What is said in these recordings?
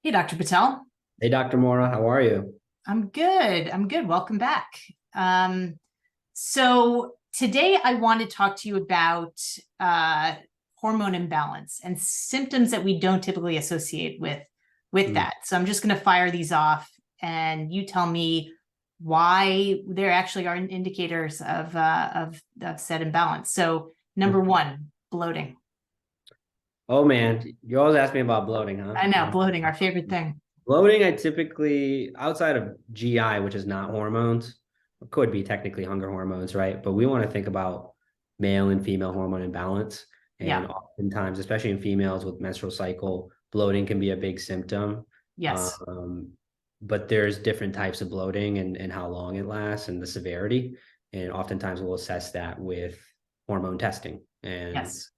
Hey, Dr. Patel. Hey, Dr. Mora, how are you? I'm good. I'm good. Welcome back. Um, so today I want to talk to you about uh, hormone imbalance and symptoms that we don't typically associate with Mm, that. So I'm just going to fire these off, and you tell me why there actually are indicators of said imbalance. So number okay. one, bloating. Oh man, you always ask me about bloating, huh? I know, bloating, our favorite thing. Bloating, I typically, outside of GI, which is not hormones, could be technically hunger hormones, right? But we want to think about male and female hormone imbalance. And Yeah. oftentimes, especially in females with menstrual cycle, bloating can be a big symptom. Yes. Um, but there's different types of bloating and how long it lasts and the severity. And oftentimes we'll assess that with hormone testing and Yes.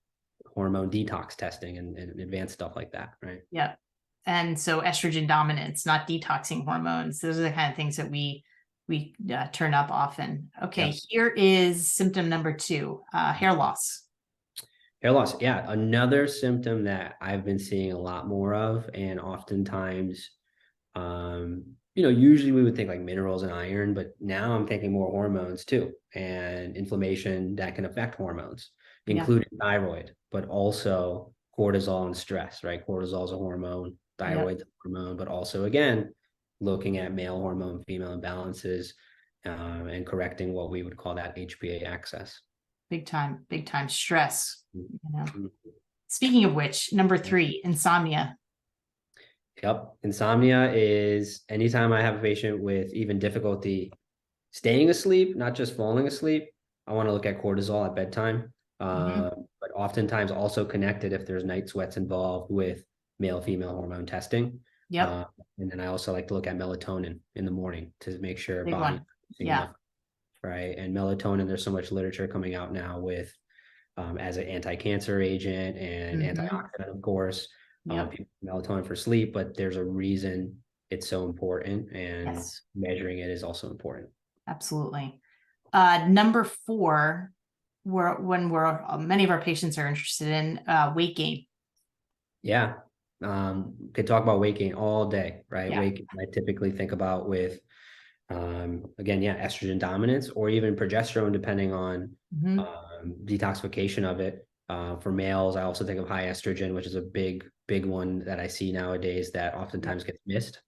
hormone detox testing and advanced stuff like that, right? Yeah. And so estrogen dominance, not detoxing hormones. Those are the kind of things that we turn up often. Okay, Yep. here is symptom number two, hair loss. Hair loss, yeah, another symptom that I've been seeing a lot more of, and oftentimes, usually we would think like minerals and iron, but now I'm thinking more hormones too, and inflammation that can affect hormones, Yeah, including thyroid, but also cortisol and stress, right? Cortisol is a hormone, yeah, thyroid's a hormone, but also again, looking at male hormone, female imbalances, and correcting what we would call that HPA excess. big time stress. You know. Mhm. Speaking of which, number three, insomnia. Yep. Insomnia is anytime I have a patient with even difficulty staying asleep, not just falling asleep, I want to look at cortisol at bedtime. Mhm. But oftentimes also connected if there's night sweats involved with male female hormone testing. Yep, Uh, and then I also like to look at melatonin in the morning to make sure big body's one. producing Yeah. enough, right? And melatonin, there's so much literature coming out now with as an anti-cancer agent and Hmm. antioxidant, of course. Yep. People melatonin for sleep, but there's a reason it's so important, and Yes, measuring it is also important. absolutely. Number four, when we're many of our patients are interested in weight gain. Yeah, could talk about weight gain all day, right? Yeah. Weight gain, I typically think about with again, yeah, estrogen dominance or even progesterone, depending on Hmm. detoxification of it. For males, I also think of high estrogen, which is a big one that I see nowadays that Yep. oftentimes gets missed.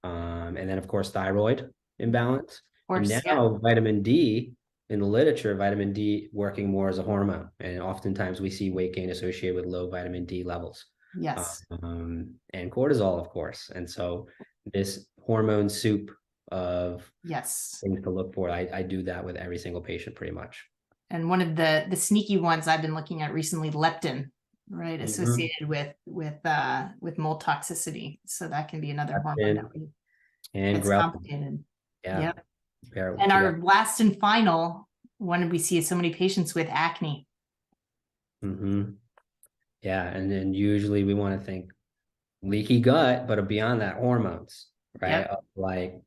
And then, of course, thyroid imbalance. Of And course, yeah. now vitamin D in the literature, vitamin D working more as a hormone. And oftentimes we see weight gain associated with low vitamin D levels Yes. and cortisol, of course. And so this hormone soup of Yes. things to look for, I do that with every single patient pretty much. And one of the sneaky ones I've been looking at recently, leptin, right, Mhm. associated with mold toxicity. So that can be another hormone that Leptin we and gets ghrelin. complicated. Yeah, Yep. pair And together. our last and final one, we see so many patients with acne. Hmm. Yeah, and then usually we want to think leaky gut, but beyond that, hormones, right? Yep. Like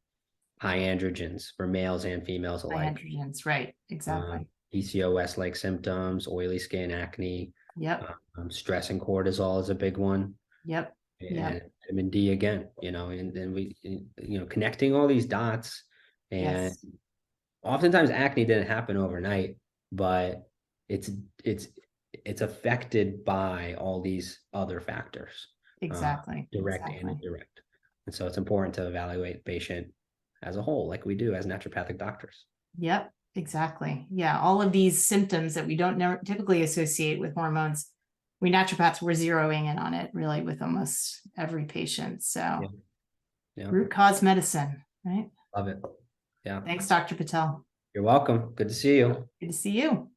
high androgens for males and females High alike. androgens, right. Exactly. PCOS-like symptoms, oily skin, acne, Yep. stress and cortisol is a big one. Yep. Yep. And vitamin D again, and then connecting all these dots. And Yes. oftentimes acne didn't happen overnight, but it's it's it's affected by all these other factors, Exactly. direct and Exactly. indirect. And so it's important to evaluate the patient as a whole, like we do as naturopathic doctors. Yep, exactly. Yeah, all of these symptoms that we don't typically associate with hormones, we naturopaths were zeroing in on it really with almost every patient. Yeah, So yeah, root cause medicine, right? love it. Yeah, Thanks, Dr. Patel. you're welcome. Good to see you. Good to see you.